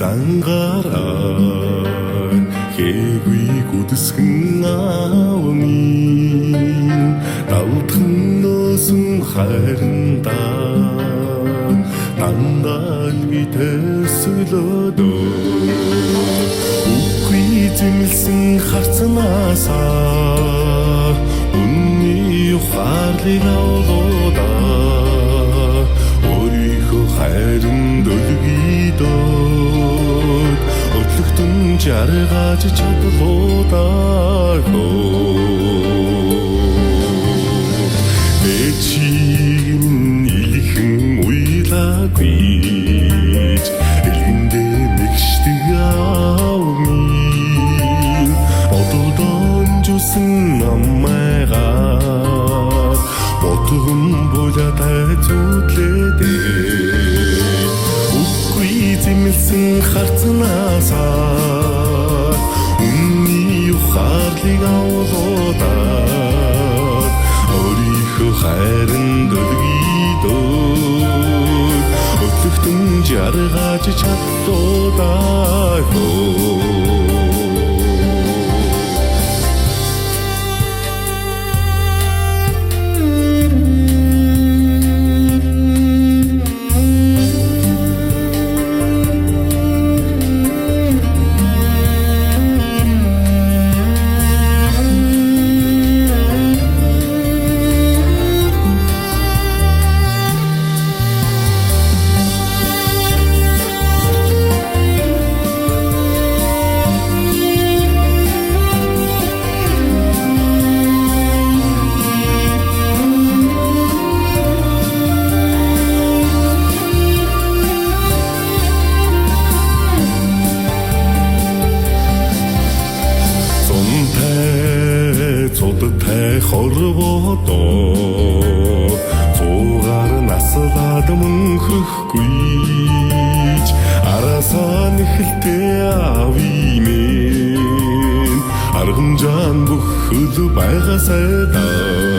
зангараа хэгүй гүдсгэн аавын давтхан нөөсөн хайрандаа дандаа би төсөлөдөө үгүй зэмлсэн харцнаасаа үнний ухаарлыг авлуудаа өөрийнхөө хайрын дөлгийдөөд өглөгтөн жаргаж чадлуудаа Эчиг илхэн уйлаагүй элгэндээ мэгшдэг аавын одолдон жусан аммайгаа ботгон булатай зүтлээдээ үгүй зэмлсэн харцнаасаа үнний ухаарлыг авлуудаа өөрийнхөө хайрын дөлгийдөөд өглөгтөн жаргаж чадлуудаа цудтай хорвоодоо цуугаар наслаад мөнхөхгүй араасаа нэхэлтэй авимэн аргамжаан бүхэл байгаасай да